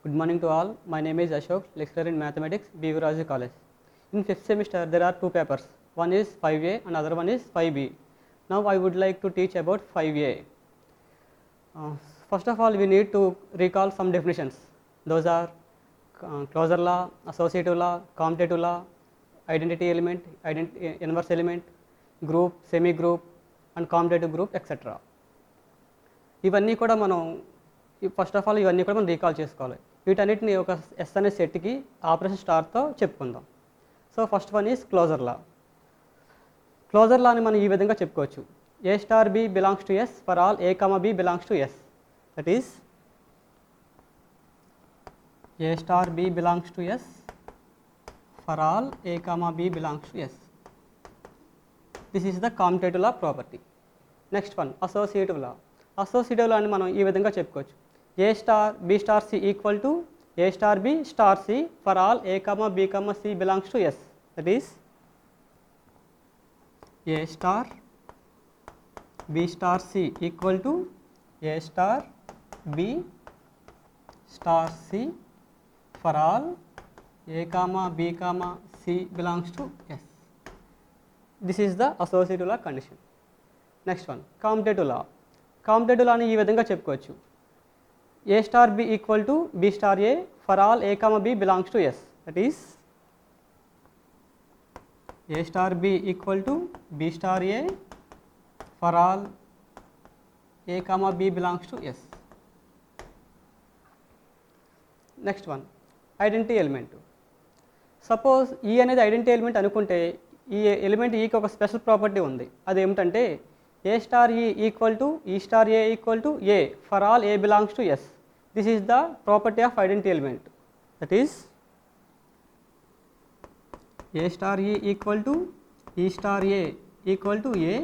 Good morning to all. My name is Ashok, lecturer in mathematics, B.V. Raju College. In 5th semester, there are two papers. One is 5A and other one is 5B. Now I would like to teach about 5A. First of all, we need to recall some definitions. Those are closure law, associative law, commutative law, identity element, inverse element, group, semi group and commutative group, etc. ఇవన్నీ కూడా మనం first of all ఇవన్నీ కూడా మనం recall చేసుకోవాలి. వీటన్నిటిని ఒక yes అనే సెట్కి ఆపరేషన్ స్టార్తో చెప్పుకుందాం. So first one is closure law. Closure లాని మనం ఈ విధంగా చెప్పుకోవచ్చు. A star B belongs to S for all A comma B belongs to S. That is A star B belongs to S for all A comma B belongs to S. This is the commutative law property. Next one associative law. Associative law అని మనం ఈ విధంగా చెప్పుకోవచ్చు. A star B star C equal to A star B star C for all A comma B comma C belongs to S. That is A star B star C equal to A star B star C for all A comma B comma C belongs to S. This is the associative law condition. Next one commutative law. Commutative లాని ఈ విధంగా చెప్పుకోవచ్చు. A star B equal to B star A for all A comma B belongs to S. That is A star B equal to B star A for all A comma B belongs to S. Next one identity element. Suppose e అనేది identity element అనుకుంటే ఈ element ఈకి ఒక special property ఉంది. అదేమిటంటే A star e equal to e star A equal to A for all A belongs to S. This is the property of identity element. That is A star e equal to e star A equal to A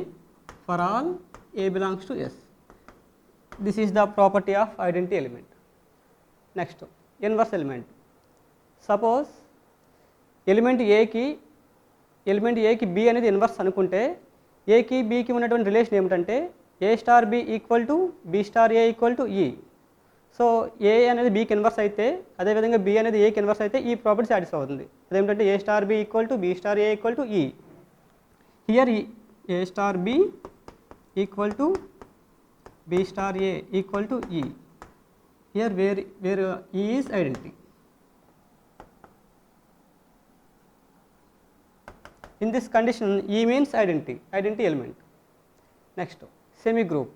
for all A belongs to S. This is the property of identity element. Next inverse element. Suppose element ఏకి B అనేది inverse అనుకుంటే ఏకి బికి ఉన్నటువంటి relation ఏమిటంటే ఏ star B equal to B star A equal to e. So A అనేది బికి inverse అయితే అదేవిధంగా బి అనేది ఏకి ఇన్వర్స్ అయితే ఈ ప్రాపర్టీ సాటిస్ఫై అవుతుంది. అదేమిటంటే A star B equal to B star A equal to E. Here A star B equal to B star A equal to E. Here where E is identity. In this condition, E means identity element. Next, semi group.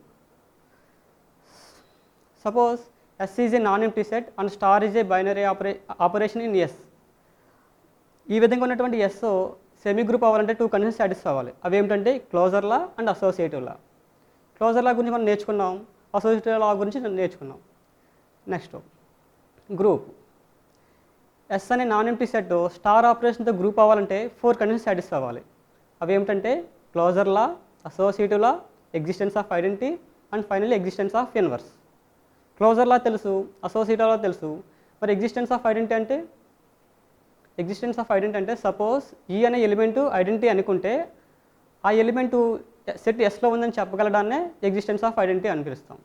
Suppose S is a non-empty set and star is a binary operation in S. ఈ విధంగా ఉన్నటువంటి S semi group అవ్వాలంటే two conditions satisfy అవ్వాలి. అవి ఏమిటంటే closure law and associative law. Closure law గురించి మనం నేర్చుకున్నాం, అసోసియేటివ్ లా గురించి నేర్చుకున్నాం. Next group. ఎస్ అనే నాన్ ఎంప్టీ సెట్ స్టార్ ఆపరేషన్తో గ్రూప్ అవ్వాలంటే 4 కండిషన్స్ సాటిస్ఫై అవ్వాలి. అవి ఏమిటంటే closure law, associative law, existence of identity and finally existence of inverse. Closure law తెలుసు, అసోసియేటివ్ లా తెలుసు. మరి ఎగ్జిస్టెన్స్ ఆఫ్ ఐడెంటిటీ అంటే సపోజ్ ఈ అనే ఎలిమెంటు ఐడెంటిటీ అనుకుంటే ఆ ఎలిమెంటు సెట్ ఎస్లో ఉందని చెప్పగలడాన్నే ఎగ్జిస్టెన్స్ ఆఫ్ ఐడెంటిటీ అని పిలుస్తాం.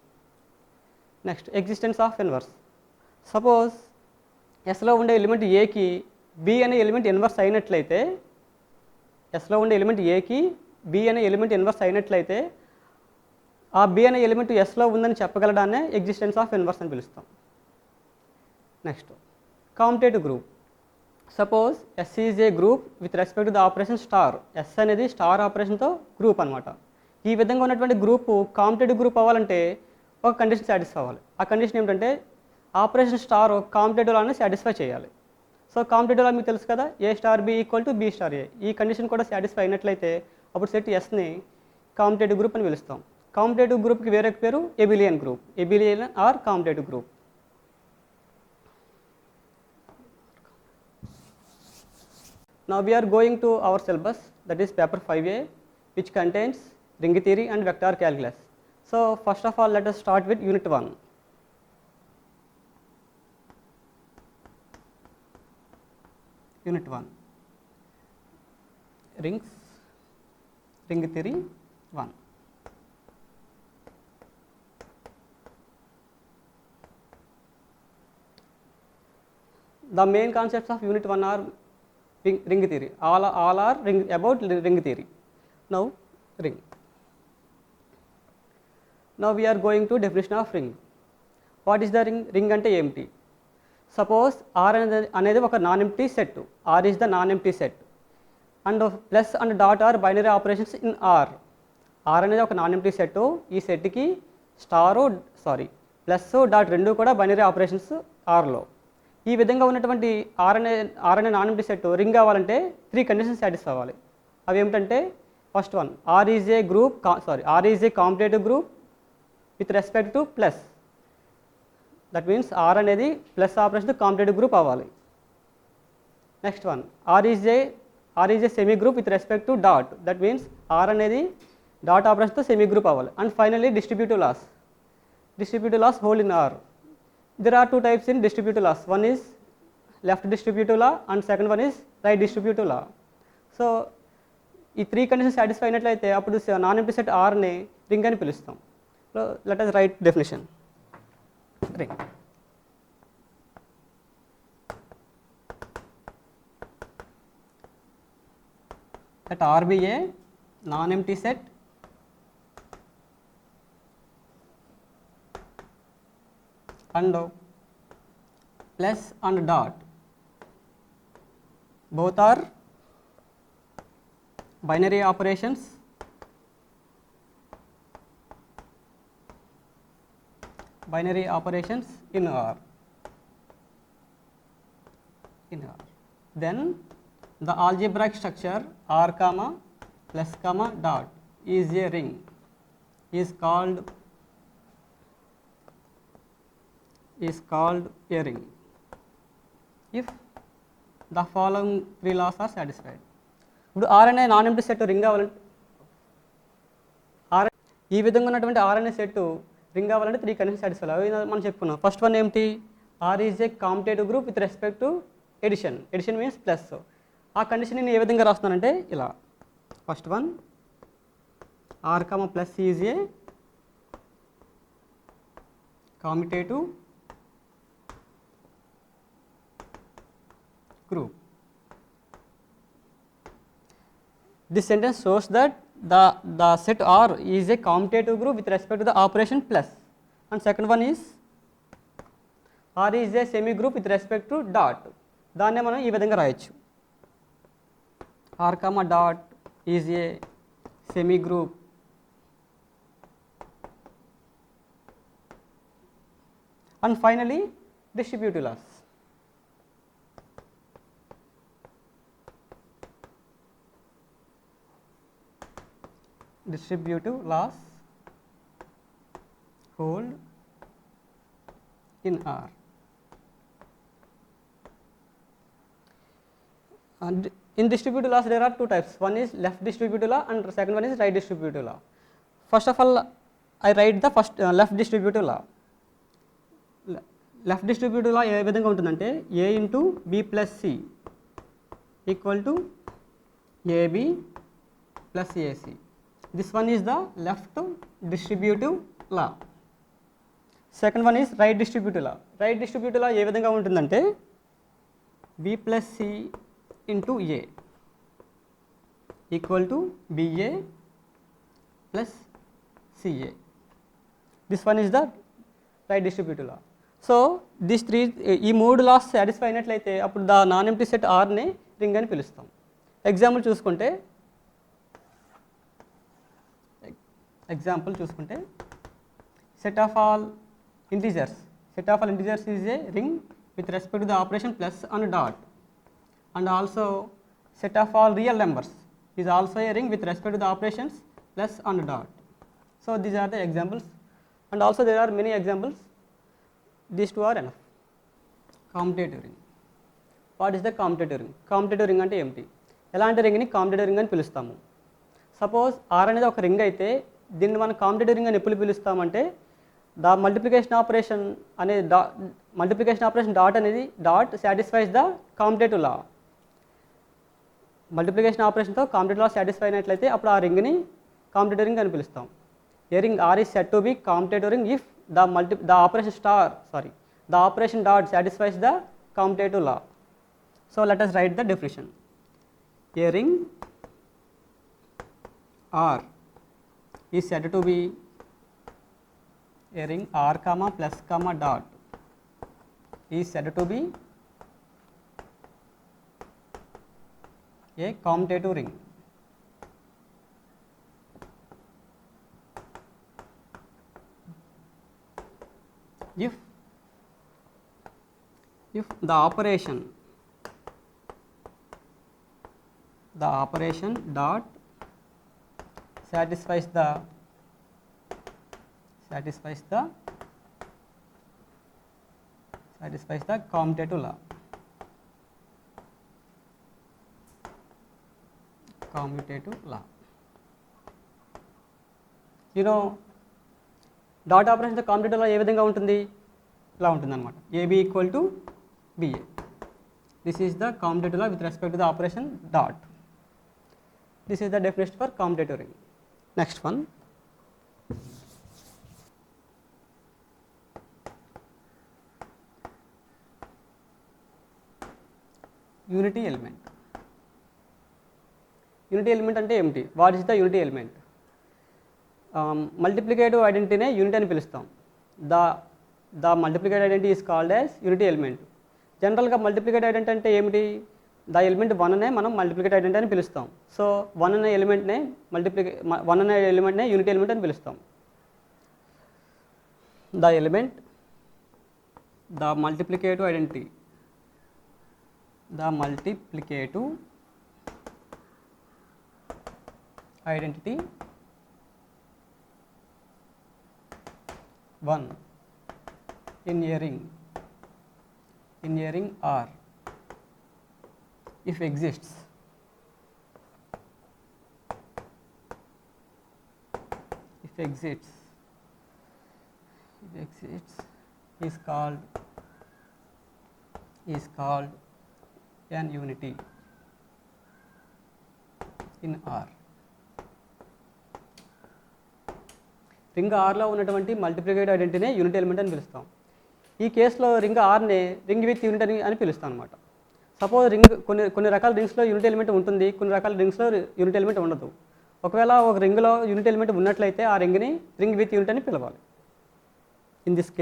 Next existence of inverse. Suppose ఎస్లో ఉండే ఎలిమెంట్ ఏకి బి అనే ఎలిమెంట్ ఇన్వర్స్ అయినట్లయితే ఎస్లో ఉండే ఎలిమెంట్ ఏకి బి అనే ఎలిమెంట్ ఇన్వర్స్ అయినట్లయితే ఆ బి అనే ఎలిమెంట్ ఎస్లో ఉందని చెప్పగలడాన్నే ఎగ్జిస్టెన్స్ ఆఫ్ ఇన్వర్స్ అని పిలుస్తాం. Next commutative group. Suppose S is a group with respect to the operation star. S అనేది స్టార్ ఆపరేషన్తో గ్రూప్ అనమాట. ఈ విధంగా ఉన్నటువంటి గ్రూపు కామ్యుటేటివ్ గ్రూప్ అవ్వాలంటే ఒక కండిషన్ సాటిస్ఫై అవ్వాలి. ఆ కండిషన్ ఏమిటంటే ఆపరేషన్ స్టార్ కామ్యుటేటివ్ లాని సాటిస్ఫై చేయాలి. సో కామ్యుటేటివ్ లా మీకు తెలుసు కదా, A star B equal to B star A. ఈ కండిషన్ కూడా సాటిస్ఫై అయినట్లయితే అప్పుడు సెట్ ఎస్ని కామ్యుటేటివ్ గ్రూప్ అని పిలుస్తాం. కామ్యుటేటివ్ గ్రూప్కి వేరే పేరు abelian group, abelian or commutative group. Now we are going to our syllabus, that is paper 5A, which contains ring theory and vector calculus. So first of all, let us start with unit 1. Unit 1, ring theory 1. the main concepts of unit 1 are ring theory. All are about ring theory. Now ring. Now we are going to definition of ring. What is the ring? Ring ante emti? Suppose R anedi oka non-empty set. R is the non-empty set, and plus and dot are binary operations in R. R అనేది ఒక non empty set. ఈ సెట్కి plus dot రెండు కూడా binary operations ఆర్లో. ఈ విధంగా ఉన్నటువంటి are అనే నాన్ ఎంప్టీ సెట్ రింగ్ అవ్వాలంటే 3 కండిషన్స్ సాటిస్ఫై అవ్వాలి. అవి ఏమిటంటే, first one, R is a competitive group with respect to plus. That means R అనేది ప్లస్ ఆపరేషన్ కాంపిటేటివ్ గ్రూప్ అవ్వాలి. Next one, R is a semi group with respect to dot. That means R అనేది dot ఆపరేషన్తో semi group అవ్వాలి. And finally distributive laws hold in R. There are 2 types in distributive laws. One is left distributive law and second one is right distributive law. So ఈ 3 conditions satisfy అయినట్లయితే అప్పుడు non empty set ఆర్ని ring అని పిలుస్తాం. So let us write definition. Ring. Let R be a non-empty set and plus and dot both are binary operations in R. Then the algebraic structure R comma plus comma dot is a ring is called a ring if the following 3 laws are satisfied. ఇప్పుడు are అనే non empty set ring అవ్వాలంటే ఈ విధంగా ఉన్నటువంటి are అనే set ring అవ్వాలంటే 3 conditions satisfy అవి మనం చెప్పుకున్నాం. ఫస్ట్ వన్ ఏమిటి? R is a competitive group with respect to addition means plus. ఆ కండిషన్ నేను ఏ విధంగా రాస్తున్నానంటే ఇలా, first one R comma plus is a competitive group. This sentence shows that the set R is a commutative group with respect to the operation plus. And second one is R is a semi group with respect to dot. దాన్నే మనం ఈ విధంగా రాయొచ్చు, R comma dot is a semi group and finally distributive laws. Distributive laws hold in R. And in distributive laws there are 2 types. One is left distributive law and second one is right distributive law. First of all, I write the first left distributive law. Left distributive law ఏ విధంగా ఉంటుందంటే, A into B plus C equal to AB plus AC. This one is the left distributive law. Second one is right distributive law. Right distributive law ఏ విధంగా ఉంటుందంటే, B plus C into A equal to BA plus CA. This one is the right distributive law. So these 3 ఈ 3 loss satisfy అయినట్లయితే అప్పుడు the non empty set ఆర్ని ring అని పిలుస్తాం. Example చూసుకుంటే set of all integers is a ring with respect to the operation plus and dot, and also set of all real numbers is also a ring with respect to the operations plus and dot. So these are the examples, and also there are many examples. These 2 are enough. Commutative ring. What is the commutative ring? Commutative ring అంటే ఏమిటి? ఎలాంటి రింగ్ని competitive ring అని పిలుస్తాము? Suppose are అనేది ఒక ring అయితే దీన్ని మనం కాంపిటేటివ్ రింగ్ అని ఎప్పుడు పిలుస్తామంటే, ద మల్టిప్లికేషన్ ఆపరేషన్ డాట్ అనేది dot satisfies the competitive law. Multiplication ఆపరేషన్తో కాంపిటేటివ్ లా సాటిస్ఫై అయినట్లయితే అప్పుడు ఆ రింగ్ని కాంపిటేటివ్ రింగ్ అని పిలుస్తాం. A ring R is set to be competitive ring if the operation dot satisfies the commutative law. So let us write the definition. A ring R is said to be a ring R comma plus comma dot is said to be a commutative ring. If the operation dot satisfies the commutative law. You know, dot operation కాంపిటేటివ్లో ఏ విధంగా ఉంటుంది, ఇలా ఉంటుంది అనమాట. A B equal to B A. This is the competitive law with respect to the operation dot. This is the definition for competitive ring. Next one, unity element. Unity element అంటే ఏమిటి? What is the unity element? Multiplicative ఐడెంటిటీనే unity అని పిలుస్తాం. The multiplicative identity is called as unity element. జనరల్గా multiplicative identity అంటే ఏమిటి? The element 1 అనే మనం మల్టిప్లికేటివ్ ఐడెంటిటీ అని పిలుస్తాం. సో 1 అనే ఎలిమెంట్నే యూనిటీ ఎలిమెంట్ అని పిలుస్తాం. The multiplicative identity one in a ring R if exists is called an unity in R. Ring ఆర్లో ఉన్నటువంటి మల్టిప్లికేటివ్ ఐడెంటిటీనే యూనిట్ ఎలిమెంట్ అని పిలుస్తాం. ఈ కేసులో రింగ్ ఆర్ని రింగ్ విత్ యూనిట్ అని పిలుస్తాం అనమాట. సపోజ్ కొన్ని రకాల రింగ్స్లో యూనిట్ ఎలిమెంట్ ఉంటుంది, కొన్ని రకాల రింగ్స్లో యూనిట్ ఎలిమెంట్ ఉండదు. ఒకవేళ ఒక రింగ్లో యూనిట్ ఎలిమెంట్ ఉన్నట్లయితే ఆ రింగ్ని రింగ్ విత్ యూనిట్ అని పిలవాలి. In this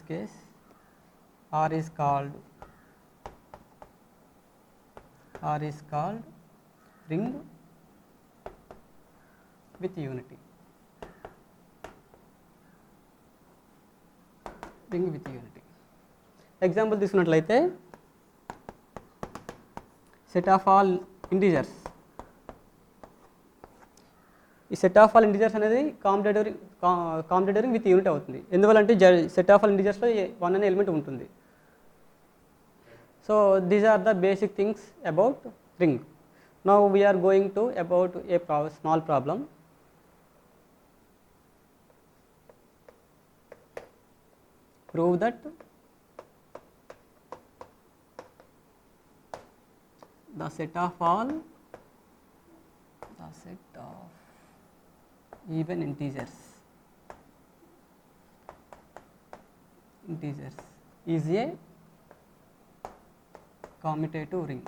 case R is called ring with unity. Example తీసుకున్నట్లయితే సెట్ ఆఫ్ ఆల్ ఇంటీజర్స్. ఈ సెట్ ఆఫ్ ఆల్ ఇంటీజర్స్ అనేది కాంపిటేటివ్ రింగ్ విత్ యూనిట్ అవుతుంది. ఎందువల్లంటే సెట్ ఆఫ్ ఆల్ ఇంటీజర్స్లో 1 అనే ఎలిమెంట్ ఉంటుంది. So these are the basic things about ring. Now we are going to about a small problem. Prove that the set of even integers is a commutative ring.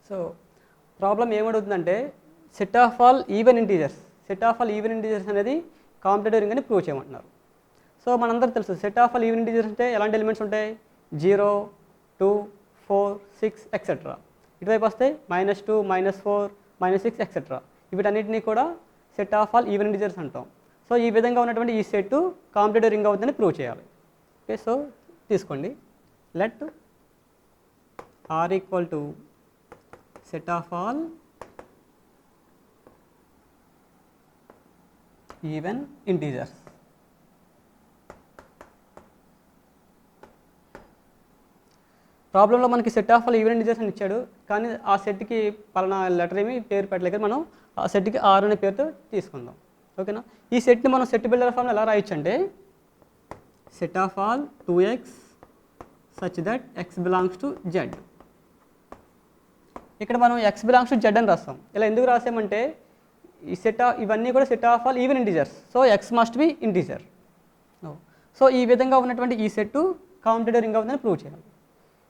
So problem ఏమడుగుతుందంటే set of all even integers అనేది competitive ring అని prove చేయమంటున్నారు. So మనందరూ తెలుసు set of all even integers అంటే ఎలాంటి elements ఉంటాయి? 0, 2, 4, 6 etcetera. ఇటువైపు వస్తే -2, -4, -6 ఎక్సెట్రా. వీటన్నిటినీ కూడా set of all even integers అంటాం. సో ఈ విధంగా ఉన్నటువంటి ఈ సెట్ కాంపిటేటివ్ రింగ్ అవుతుందని ప్రూవ్ చేయాలి. ఓకే, సో తీసుకోండి. Let R equal to set of all even integers. ప్రాబ్లంలో మనకి set of all even integers అని ఇచ్చాడు, కానీ ఆ సెట్కి పలానా లెటర్ ఏమి పేరు పెట్టలేక మనం ఆ సెట్కి ఆర్ అనే పేరుతో తీసుకుందాం. ఓకేనా? ఈ సెట్ని మనం సెట్ బిల్డర్ ఫామ్లో ఎలా రాయొచ్చు అంటే set of all 2x such that X belongs to Z. ఇక్కడ మనం ఎక్స్ బిలాంగ్స్ టు జెడ్ అని రాస్తాం. ఇలా ఎందుకు రాసామంటే ఈ ఇవన్నీ కూడా set of all even integers, so X must be integer. So ఈ విధంగా ఉన్నటువంటి ఈ సెట్ కాంపిటేటివ్ రింగ్ అవుతుందని ప్రూవ్ చేయాలి.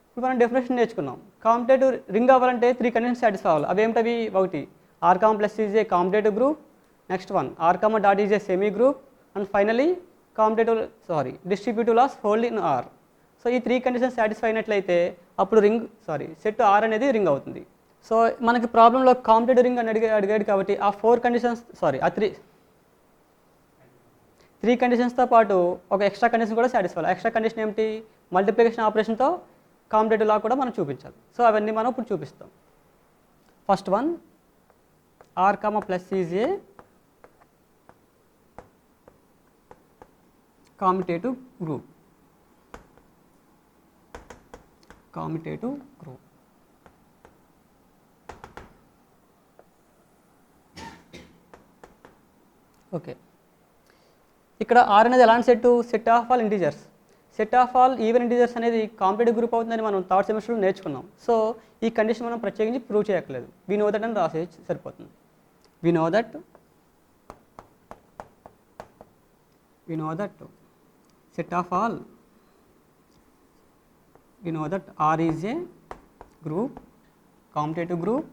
ఇప్పుడు మనం డెఫినేషన్ నేర్చుకున్నాం. కాంపిటేటివ్ రింగ్ అవ్వాలంటే 3 కండిషన్స్ సాటిస్ఫై అవ్వాలి. అవేమిటవి? ఒకటి R comma plus is a competitive group, next one R comma dot is a semi group, and finally distributive laws hold in R. So ఈ 3 కండిషన్స్ సాటిస్ఫై అయినట్లయితే అప్పుడు set R అనేది ring అవుతుంది. So మనకి ప్రాబ్లంలో కాంపిటేటివ్ రింగ్ అని అడిగాడు కాబట్టి ఆ 4 కండిషన్స్ ఆ 3 కండిషన్స్తో పాటు ఒక ఎక్స్ట్రా కండిషన్ కూడా సాటిస్ఫై. ఎక్స్ట్రా కండిషన్ ఏమిటి? మల్టిప్లికేషన్ ఆపరేషన్తో కాంపిటేటివ్ లా కూడా మనం చూపించాలి. సో అవన్నీ మనం ఇప్పుడు చూపిస్తాం. First one R comma plus is a competitive group. Okay, ఇక్కడ ఆర్ అనేది ఎలాంటి set of all integers. Set of all even integers అనేది కాంపిటేటివ్ గ్రూప్ అవుతుందని మనం థర్డ్ సెమిస్టర్లో నేర్చుకున్నాం. సో ఈ కండిషన్ మనం ప్రత్యేకించి ప్రూవ్ చేయట్లేదు. వి నో దట్ అని రాసే సరిపోతుంది. We know that set of all, we know that R is a group, commutative group,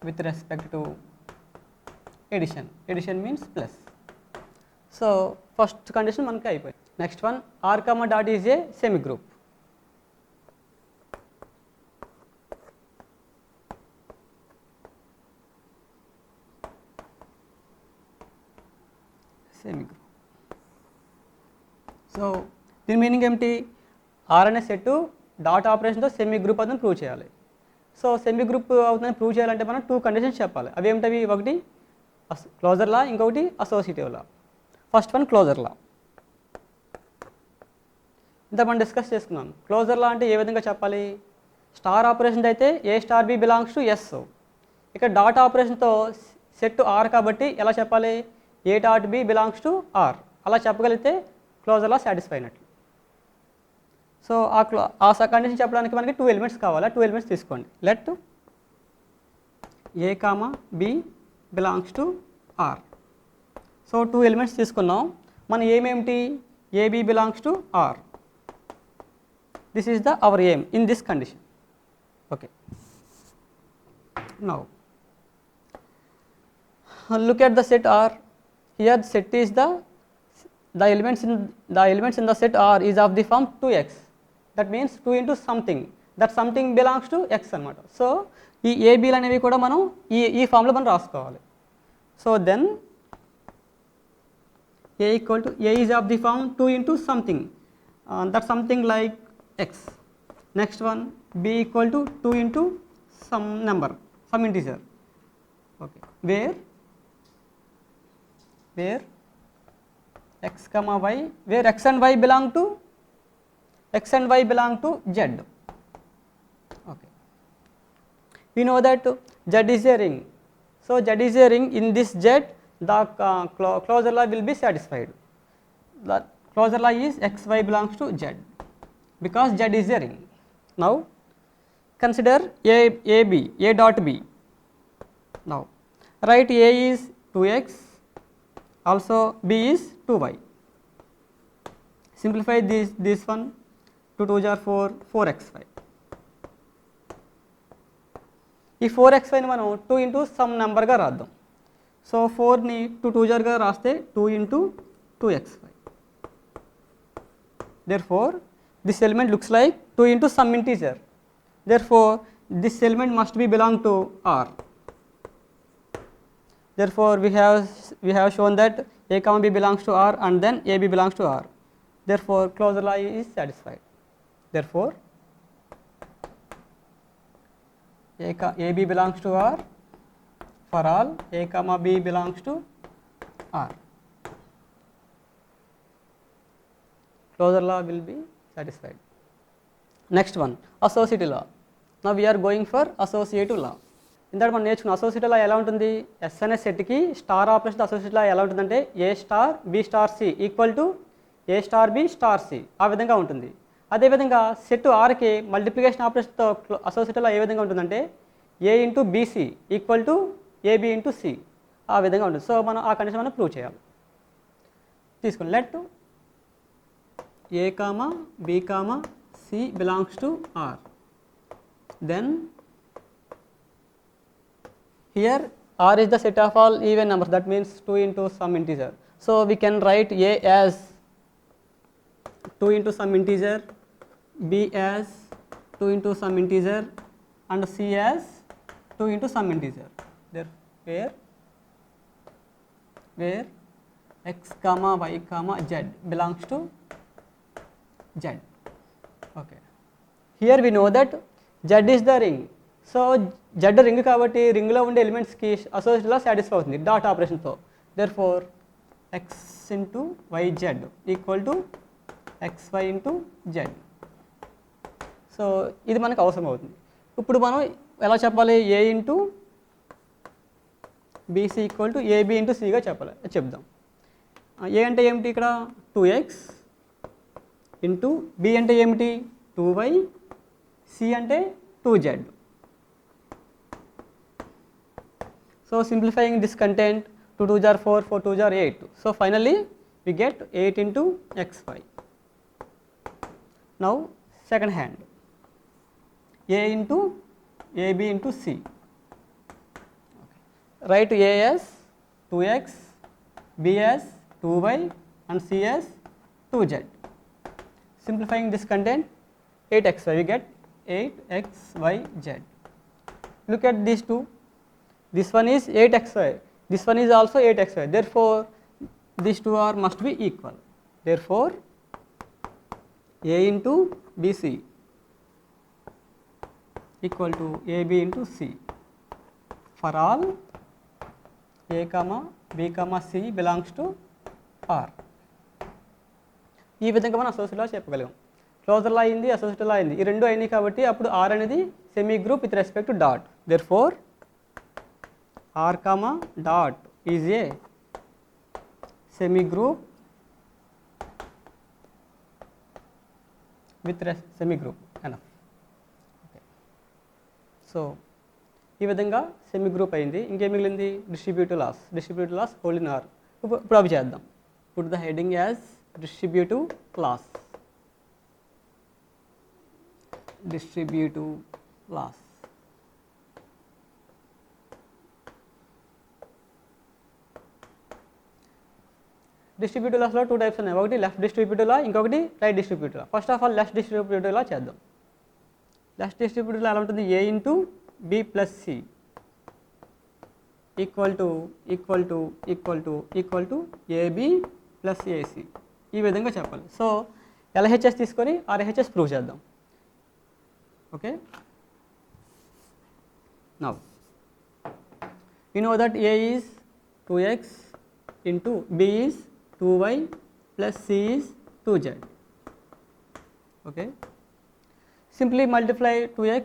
with respect to addition. Addition means plus. So first condition manaki అయిపోయింది. Next one R comma dot is a semi group. So దీని meaning ఏమిటి? Are అనే set dot ఆపరేషన్తో semi group అవుతుందని prove చేయాలి. So semi group అవుతుందని prove చేయాలంటే మనం 2 కండిషన్స్ చెప్పాలి. అవి ఏమిటవి? ఒకటి క్లోజర్ లా, ఇంకొకటి associative law. First one closure law. ఇంత మనం డిస్కస్ చేసుకున్నాం. క్లోజర్ లా అంటే ఏ విధంగా చెప్పాలి? స్టార్ ఆపరేషన్ అయితే A star B belongs to S. ఇక్కడ డాట్ ఆపరేషన్తో సెట్ ఆర్ కాబట్టి ఎలా చెప్పాలి? A dot B belongs to R. అలా చెప్పగలిగితే క్లోజర్ లా సాటిస్ఫై అయినట్లు. సో ఆ కండిషన్ చెప్పడానికి మనకి 2 ఎలిమెంట్స్ కావాలి. 2 ఎలిమెంట్స్ తీసుకోండి. Let A comma B belongs to R. So 2 elements తీసుకున్నాం. మన ఏమేమిటి? A B belongs to R. This is our aim in this condition. Okay, now look at the set R. Here set is the elements in the set R is of the form 2x. That means 2 into something. That something belongs to x అన్నమాట. So ఈ ఏబీలు అనేవి కూడా మనం ఈ ఫామ్లో మనం రాసుకోవాలి. So then A is of the form 2 into something. That something like x. Next one b equal to 2 into some number, some integer. Okay, where x comma y, where x and y belong to z. Okay, we know that z is a ring. So z is a ring. In this z the closure law will be satisfied. The closure law is xy belongs to z because z is a ring. Now consider a dot b. Now write a is 2x, also b is 2y. Simplify this one. 2 2s are 4, 4xy. ఈ 4xy ని మనం 2 into some number గా రాద్దాం. So 4 ని 2 2s గా రాస్తే 2 into 2xy. Therefore this element looks like 2 into some integer. Therefore this element must be belong to R. Therefore we have shown that a comma b belongs to R and then ab belongs to R. Therefore closure law is satisfied. Therefore ab belongs to R for all a comma b belongs to R. Closure law will be satisfied. Next one, associative law. Now we are going for associative law. ఇందాక మనం నేర్చుకున్న associative law ఎలా ఉంటుంది, yes అనే సెట్కి star operation associative law ఎలా ఉంటుందంటే A star B star C equal to A star B star C ఆ విధంగా ఉంటుంది. అదేవిధంగా సెట్ ఆర్కి మల్టిప్లికేషన్ ఆపరేషన్తో అసోసియేటివ్ లా ఏ విధంగా ఉంటుందంటే A into B C equal to A B into C ఆ విధంగా ఉంటుంది. సో మనం ఆ కండిషన్ మనం ప్రూవ్ చేయాలి. తీసుకోండి, let A comma B comma C belongs to R, then here R is the set of all even numbers, that means 2 into some integer. So we can write A as 2 into some integer, B as 2 into some integer and C as 2 into some integer. There where x comma y comma z belongs to z. Okay. Here we know that z is the ring. So Z ring కాబట్టి రింగ్లో ఉండే ఎలిమెంట్స్కి అసోసియేటివ్లా satisfy అవుతుంది dot ఆపరేషన్తో. Therefore X into Y Z equal to X Y into Z. So ఇది మనకు అవసరం అవుతుంది. ఇప్పుడు మనం ఎలా చెప్పాలి, A into B C equal to A B into సిగా చెప్దాం. ఏ అంటే ఏమిటి ఇక్కడ 2x ఇంటూ బి అంటే ఏమిటి 2y, సి అంటే 2z. So simplifying this content, 2 2s are 4, 4 2s are 8. So finally we get 8 into xy. Now second hand, a into ab into c. Okay. Write a as 2x, b as 2y and c as 2z. Simplifying this content, 8xy, we get 8xyz. Look at these two. This one is 8xy, this one is also 8xy, therefore these two are must be equal. Therefore a into bc equal to ab into c for all a comma b comma c belongs to r. ఈ విధంగా మనం associative లా చెప్పగలం. Closure లా అయింది, associative లా అయింది, ఈ రెండు అయినాయి కాబట్టి అప్పుడు r అనేది semi group with respect to dot. therefore R comma dot is a semi group with semi group enough. Okay. So ఈ విధంగా సెమీ గ్రూప్ అయింది. ఇంకేం మిగిలింది, distributive laws hold in R. ఇప్పుడు అవి చేద్దాం. Put the heading as distributive laws. Distributive లాస్లో 2 types ఉన్నాయి. ఒకటి లెఫ్ట్ డిస్ట్రిబ్యూటివ్ లా, ఇంకొకటి right distributive law. First of all left distributive law చేద్దాం. లెఫ్ట్ డిస్ట్రిబ్యూటివ్ లా ఎలా ఉంటుంది, A into B plus C equal to A B plus A C ఈ విధంగా చెప్పాలి. సో ఎల్హెచ్ఎస్ తీసుకొని ఆర్హెచ్ఎస్ ప్రూవ్ చేద్దాం. Okay, now you know that A is 2x into b is 2y plus c is 2z. Okay, simply multiply 2x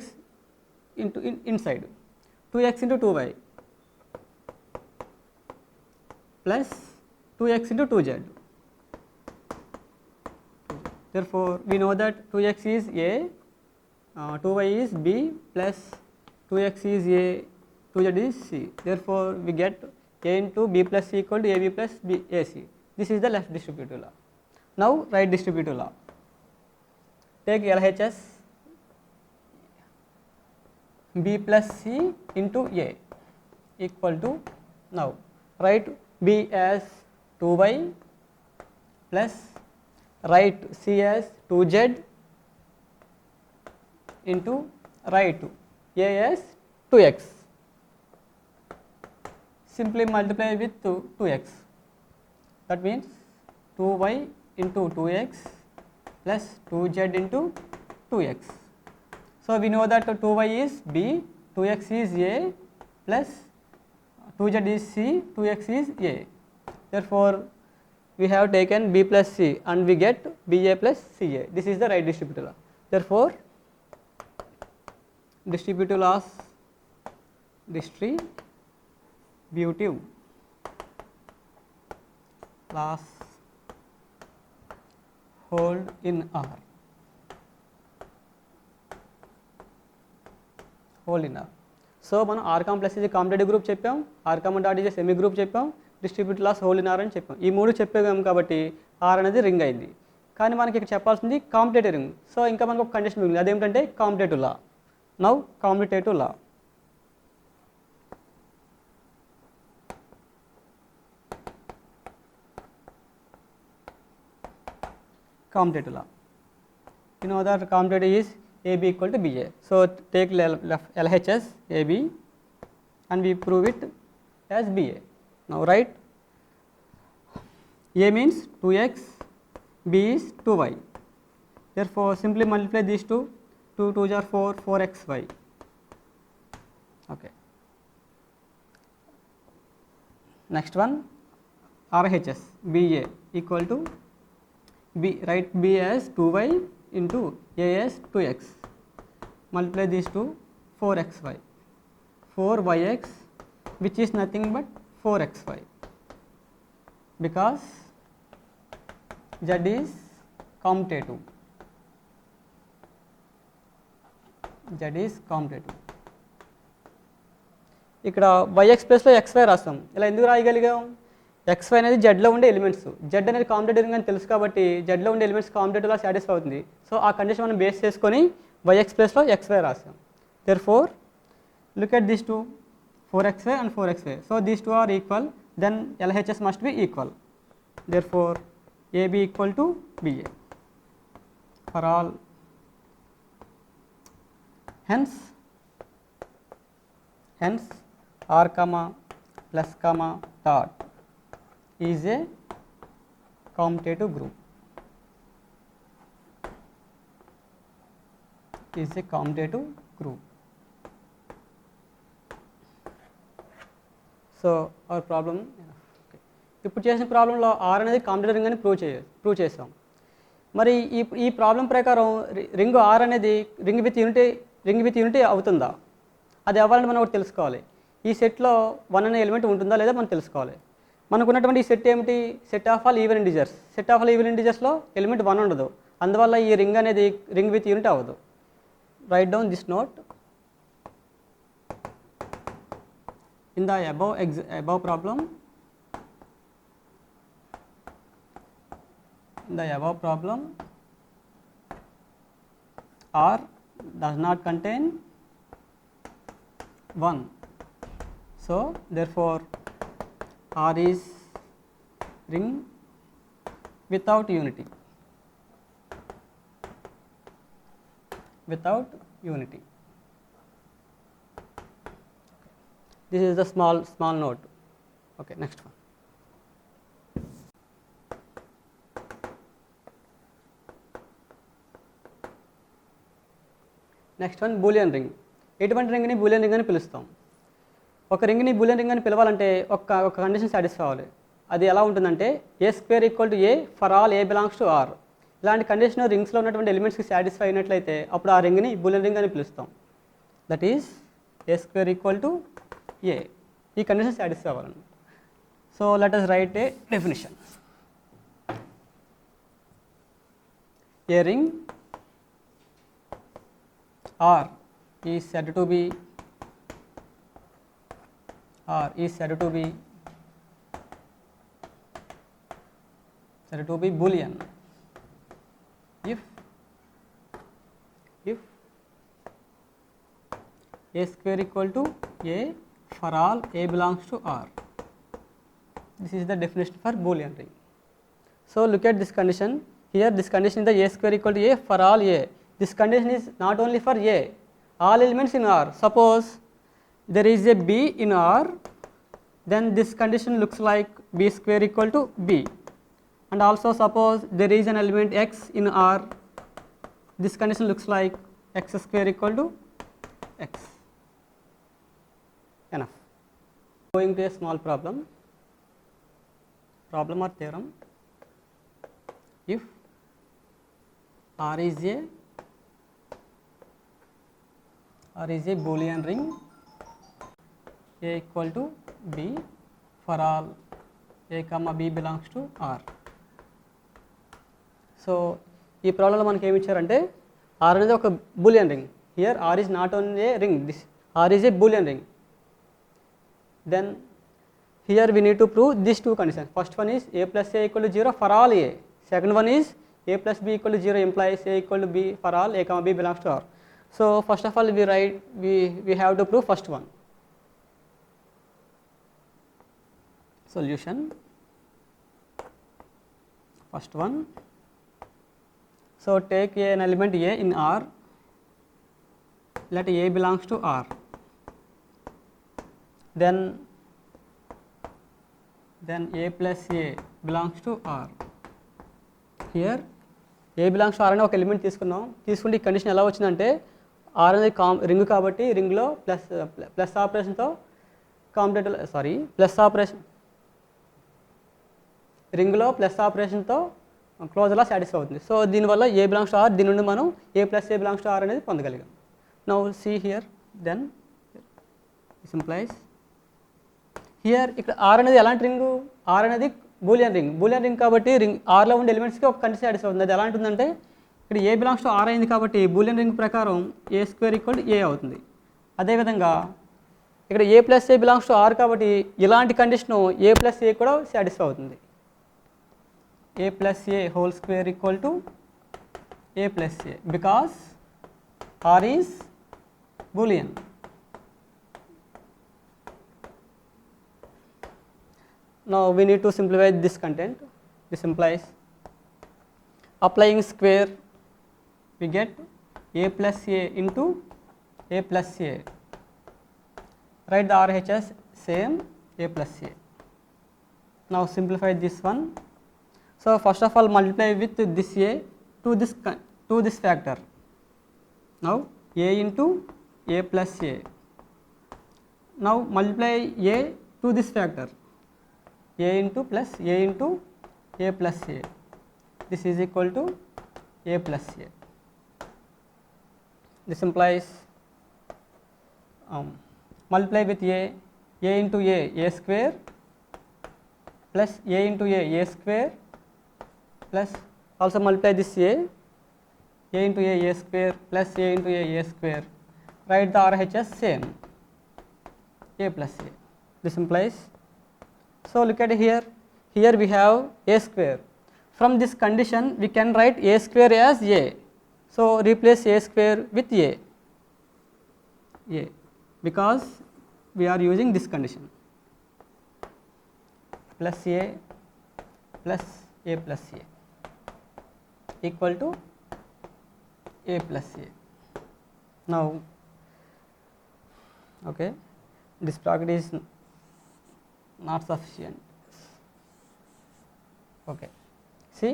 into inside 2x into 2y plus 2x into 2z. Therefore we know that 2x is a, 2y is b plus 2x is a, 2z is c. Therefore we get a into b plus c equal to ab plus ac. This is the left distributive law. Now right distributive law. Take LHS b plus c into a equal to, now write b as 2y plus write c as 2z into write a as 2x. Simply multiply with 2x. That means 2y into 2x plus 2z into 2x. So we know that 2y is b, 2x is a plus 2z is c, 2x is a. Therefore we have taken b plus c and we get ba plus ca. This is the right distributive law. Therefore distributive laws distributive class hold in R. Hold in R. So మనం R complex ఇది competitive group చెప్పాం, R common dot is semi group చెప్పాం, distribute laws hold in R అని చెప్పాం. ఈ మూడు చెప్పాం కాబట్టి ఆర్ అనేది రింగ్ అయింది. కానీ మనకి ఇక్కడ చెప్పాల్సింది కాంపిటేటివ్ రింగ్. సో ఇంకా మనకు ఒక కండిషన్ మిగిలింది, అదేమిటంటే competitive law. Now competitive law. Commutative law. You know that commutative is AB equal to BA. So take LHS AB and we prove it as BA. Now write A means 2x, B is 2y. Therefore simply multiply these two. 2 2s are 4, 4xy. Okay. Next one RHS BA equal to B, write B as 2y into A as 2x. Multiply these two, 4xy. 4yx which is nothing but 4xy, because Z is commutative. Z is commutative. ఇక్కడ yx ప్లస్లో xy రాస్తాం. ఇలా ఎందుకు రాయగలిగాం? xy అనేది జెడ్లో ఉండే elements, Z అనేది competitive ring అని తెలుసు కాబట్టి జెడ్లో ఉండే ఎలిమెంట్స్ కాంపిటేటివ్లా సాటిస్ఫై అవుతుంది. సో ఆ కండిషన్ మనం బేస్ చేసుకొని yx ప్లస్లో xy రాసాం. Therefore look at this two, 4xy and 4xy. So these two are equal, then LHS must be equal. Therefore AB equal to BA for all. Hence R, plus, dot is a commutative group. Is a commutative group. So our problem, ఇప్పుడు చేసిన ప్రాబ్లంలో are అనేది competitive ring అని prove చేసాం. మరి ఈ problem ప్రకారం ring are అనేది రింగ్ విత్ యూనిటీ అవుతుందా? అది అవ్వాలంటే మనం ఒకటి తెలుసుకోవాలి, ఈ సెట్లో 1 అనే ఎలిమెంట్ ఉంటుందా లేదా మనం తెలుసుకోవాలి. మనకు ఉన్నటువంటి ఈ సెట్ ఏమిటి? Set of all even integers. Set of all even ఇంటిజర్స్లో ఎలిమెంట్ 1 ఉండదు, అందువల్ల ఈ రింగ్ అనేది రింగ్ విత్ యూనిట్ అవ్వదు. Write down this note. In the above problem, R does not contain 1. So therefore R is ring without unity. This is the small note. Okay, next one. Next one Boolean ring. ఎటువంటి రింగ్ని Boolean ring అని పిలుస్తాం? ఒక రింగ్ని Boolean ring అని పిలవాలంటే ఒక condition satisfy అవ్వాలి. అది ఎలా ఉంటుందంటే A² equal to A for all A belongs to R. ఇలాంటి కండిషన్ రింగ్స్లో ఉన్నటువంటి ఎలిమెంట్స్కి సాటిస్ఫై అయినట్లయితే అప్పుడు ఆ రింగ్ని బూలియన్ రింగ్ అని పిలుస్తాం. That is A² equal to A. ఈ కండిషన్ సాటిస్ఫై అవ్వాలండి. So let us right A definition. A ring R is said to be Boolean if A² equal to A for all A belongs to R. This is the definition for Boolean ring. So look at this condition. Here this condition is the A² equal to A for all A. This condition is not only for A, all elements in R. Suppose there is a B in R, then this condition looks like B² equal to B. And also suppose there is an element X in R, this condition looks like X² equal to X. Enough. Going to a small problem or theorem. If R is a Boolean ring A equal to B for all A comma B belongs to R. So ఈ ప్రాబ్లంలో మనకి ఏమి ఇచ్చారంటే R అనేది ఒక Boolean ring. Here R is not only a ring, this R is a Boolean ring. Then here we need to prove these two conditions. First one is A plus A equal to 0 for all A. Second one is A plus B equal to 0 implies A equal to B for all A comma B belongs to R. So first of all we have to prove first one. Solution. First one. So take an element A in R, let A belongs to R. Then A plus A belongs to R. Here A belongs to R అనే ఒక element తీసుకున్నాం. తీసుకుంటే ఈ condition ఎలా వచ్చిందంటే R అనేది ring కాబట్టి రింగ్లో ప్లస్ ఆపరేషన్తో ప్లస్ ఆపరేషన్ రింగ్లో ప్లస్ ఆపరేషన్తో క్లోజర్లా సాటిస్ఫై అవుతుంది. సో దీనివల్ల A బిలాంగ్స్ టు R, దీని నుండి మనం A plus A belongs to R అనేది పొందగలిగాం. Now see here, then this implies here ఇక్కడ R అనేది ఎలాంటి రింగు, R అనేది బూలియన్ రింగ్ కాబట్టి Rలో ఉండే ఎలిమెంట్స్కి ఒక కండిషన్ సాటిస్ఫై అవుతుంది. అది ఎలా ఉంటుందంటే ఇక్కడ A బిలాంగ్స్ టు R అయింది కాబట్టి బూలియన్ రింగ్ ప్రకారం A square equal to A అవుతుంది. అదేవిధంగా ఇక్కడ A plus A belongs to R కాబట్టి ఇలాంటి కండిషను A ప్లస్ A కూడా సాటిస్ఫై అవుతుంది. A plus A whole square equal to A plus A because R is Boolean. Now we need to simplify this content. This implies applying square we get A plus A into A plus A. Write the RHS same A plus A. Now simplify this one. So first of all multiply with this A to this factor. Now A into A plus A. Now multiply A to this factor. A into A plus A. This is equal to A plus A. This implies multiply with A into A square plus A into A square plus also multiply this A into A square plus A into A square. Write the RHS same A plus A. This implies, so look at here we have A square. From this condition we can write A square as A. So replace A square with A because we are using this condition. Plus A plus A plus A equal to A plus A. Now okay, this bracket is not sufficient. Okay, see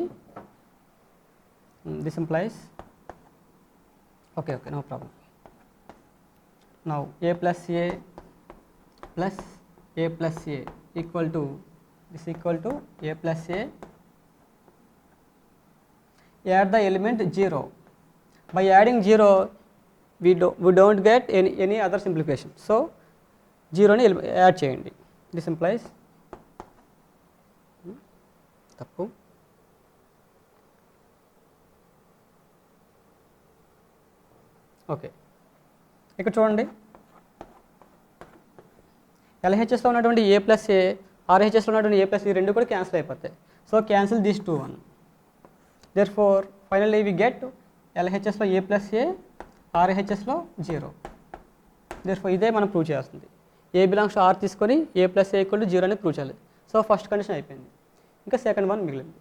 this implies okay, no problem. Now A plus A plus A plus A equal to this equal to A plus A. Add the element 0. By adding 0 we don't get any other simplification. So 0 ni add cheyandi. This implies tappu. Okay, ఇక్కడ చూడండి LHSలో ఉన్నటువంటి A plus A, RHSలో ఉన్నటువంటి A plus ఈ రెండు కూడా cancel అయిపోతాయి. So cancel this 2 1. Therefore finally we get LHSలో A plus A, RHSలో 0. Therefore ఇదే మనం ప్రూవ్ చేయాల్సింది. A belongs to R తీసుకొని A plus A equal to 0 అని ప్రూవ్ చేయాలి. సో ఫస్ట్ కండిషన్ అయిపోయింది. ఇంకా సెకండ్ వన్ మిగిలింది.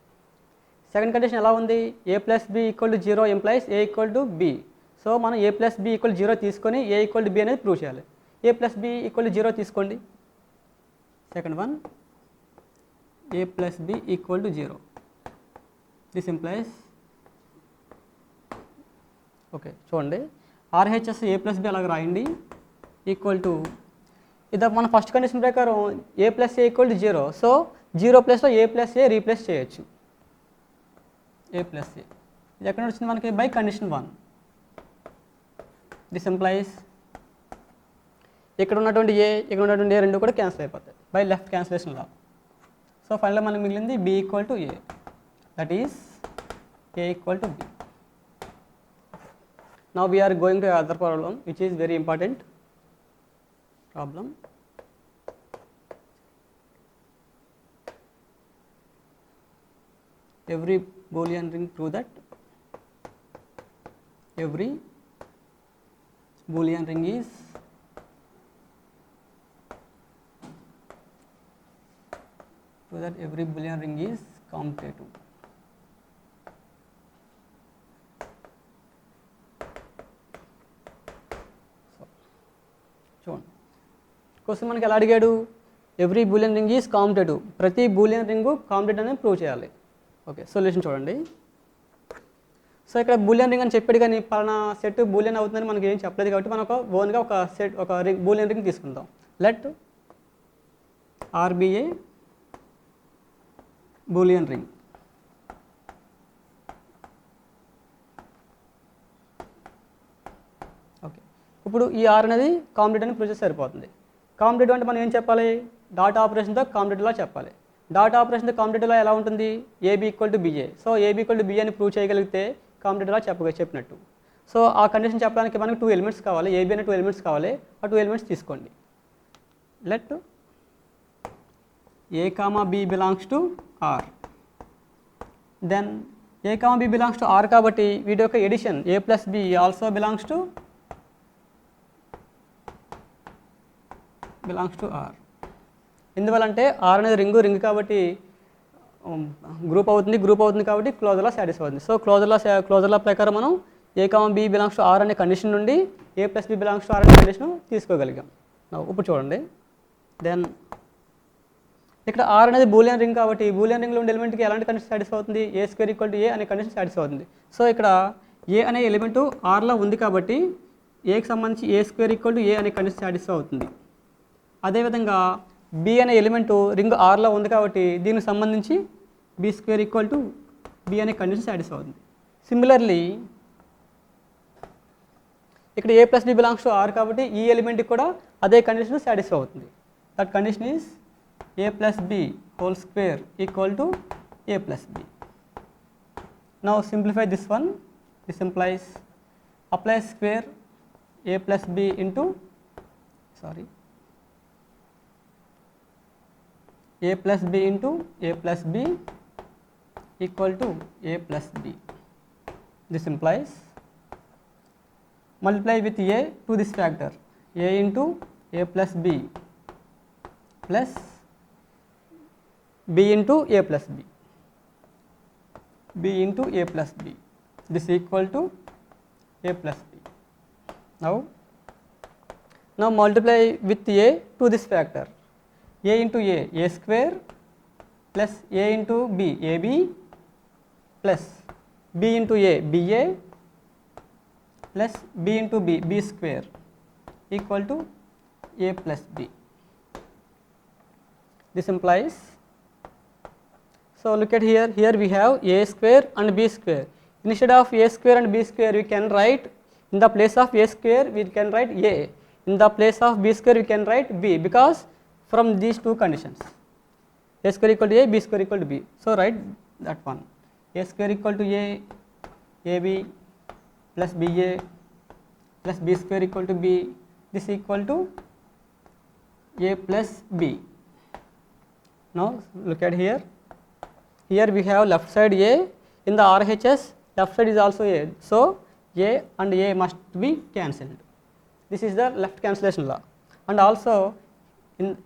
సెకండ్ కండిషన్ ఎలా ఉంది? A plus B equal to 0 implies A equal to B. So మనం A plus B equal to 0 తీసుకొని A equal to B అనేది ప్రూవ్ చేయాలి. A plus B equal to 0 తీసుకోండి. Second one A plus B equal to 0. This implies okay చూడండి RHS A plus B అలాగ రాయండి equal to ఇది మన first condition ప్రకారం A plus A equal to 0. So 0 ప్లస్లో A plus A రీప్లేస్ చేయొచ్చు. A plus A ఇది ఎక్కడ వచ్చింది మనకి? By condition 1. దిస్ ఇంప్లైస్ ఇక్కడ ఉన్నటువంటి ఏ ఇక్కడ ఉన్నటువంటి ఏ రెండు కూడా క్యాన్సిల్ అయిపోతాయి by left cancellation law. So ఫైనల్గా మనకు మిగిలింది B equal to A, that is A equal to B. Now we are going to other problem which is very important problem. Every Boolean ring prove that every Boolean ring is commutative. చూడండి question మనకి ఎలా అడిగాడు, every Boolean ring is కామ్యుటేటివ్, ప్రతి Boolean ring కామ్యుటేటివ్ అని prove చేయాలి. Okay, solution చూడండి. So ఇక్కడ Boolean ring అని చెప్పాడు కానీ పలానా సెట్ బూలియన్ అవుతుందని మనకి ఏం చెప్పలేదు కాబట్టి మనం ఓన్గా ఒక సెట్ ఒక రింగ్ బూలియన్ రింగ్ తీసుకుందాం. Let R be a Boolean ring. Okay, ఇప్పుడు ఈ ఆర్ అనేది కామ్యుటేటివ్ అని ప్రూవ్ చేస్తే సరిపోతుంది. కామ్యుటేటివ్ అంటే మనం ఏం చెప్పాలి, డాట్ ఆపరేషన్తో కామ్యుటేటివ్లా చెప్పాలి. డాట్ ఆపరేషన్తో కామ్యుటేటివ్లా ఎలా ఉంటుంది, AB equal to BA. So AB equal to BA అని ప్రూవ్ చేయగలిగితే కామ్యుటేటివ్లా చెప్పినట్టు. సో ఆ కండిషన్ చెప్పడానికి మనకు 2 ఎలిమెంట్స్ కావాలి, ఏబీ అనే 2 ఎలిమెంట్స్ కావాలి. ఆ 2 ఎలిమెంట్స్ తీసుకోండి. Let A comma B belongs to R. Then A comma B belongs to R కాబట్టి వీటి యొక్క addition A plus B also belongs to R. ఎందువల్లంటే ఆర్ అనేది రింగ్ కాబట్టి గ్రూప్ అవుతుంది కాబట్టి క్లోజర్లా సాటిస్ఫై అవుతుంది. సో క్లోజర్లా ప్రకారం మనం A comma B belongs to R అనే కండిషన్ నుండి A plus B belongs to R అనే కండిషన్ తీసుకోగలిగాం. ఇప్పుడు చూడండి, దెన్ ఇక్కడ ఆర్ అనేది బూలియన్ రింగ్ కాబట్టి బూలియన్ రింగ్లో ఉండే ఎలిమెంట్కి ఎలాంటి కండిషన్ సాటిస్ఫై అవుతుంది, ఏ స్క్వేర్ ఈక్వల్ టు ఏ అనే కండిషన్ సాటిస్ఫై అవుతుంది. సో ఇక్కడ ఏ అనే ఎలిమెంట్ ఆర్లో ఉంది కాబట్టి ఏకి సంబంధించి ఏ స్క్వేర్ ఈక్వల్ టు ఏ అనే కండిషన్ సాటిస్ఫై అవుతుంది. అదేవిధంగా బి అనే ఎలిమెంట్ రింగ్ ఆర్లో ఉంది కాబట్టి దీనికి సంబంధించి B square equal to B అనే కండిషన్ సాటిస్ఫై అవుతుంది. సిమిలర్లీ ఇక్కడ A plus B belongs to R కాబట్టి ఈ ఎలిమెంట్కి కూడా అదే కండిషన్ సాటిస్ఫై అవుతుంది. That condition is A plus B whole square equal to A plus B. Now simplify this one. This implies apply square A plus B into a plus b into a plus b equal to a plus b. This implies multiply with a to this factor a into a plus b plus b into a plus b, b into a plus b. This equal to a plus b. Now multiply with a to this factor a into a square plus a into b ab plus b into a ba plus b into b square equal to a plus b. This implies, so look at here we have a square and b square. Instead of a square and b square we can write, in the place of a square we can write a, in the place of b square we can write b, because from these two conditions a square equal to a, b square equal to b. So write that one, a square equal to a, ab plus ba plus b square equal to b. This equal to a plus b. Now look at here we have left side a, in the RHS left side is also a, so a and a must be cancelled. This is the left cancellation law. And also in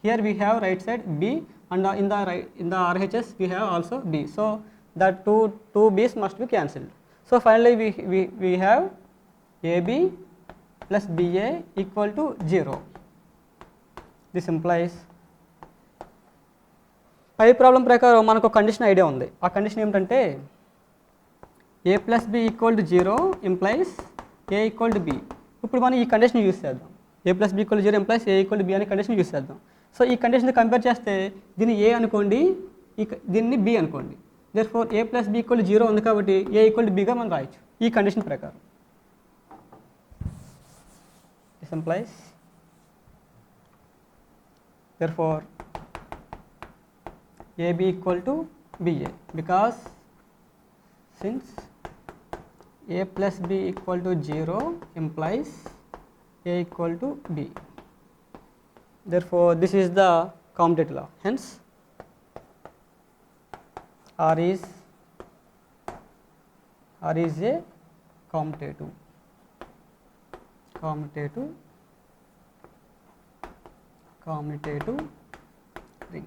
here we have right side b, and in the RHS we have also b, so that two b's must be cancelled. So finally we have ab plus ba equal to 0. This implies పై problem ప్రకారం మనకు condition idea ఉంది. ఆ condition ఏమిటంటే A plus B equal to 0 implies A equal to B. ఇప్పుడు మనం ఈ condition use చేద్దాం. A plus B equal 0 implies A equal to B అనే కండిషన్ యూస్ చేద్దాం. సో ఈ కండిషన్ కంపేర్ చేస్తే దీన్ని ఏ అనుకోండి, దీన్ని బి అనుకోండి. Therefore A plus B equal 0 ఉంది కాబట్టి ఏ ఈక్వల్ టు బిగా మనం రాయొచ్చు ఈ కండిషన్ ప్రకారం. This implies therefore AB equal to BA, because since A plus B equal to 0 implies A equal to B. Therefore, this is the commutative law. Hence, R is a commutative ring.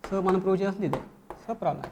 So మనం prove చేస్తుంది ఇదే. So problem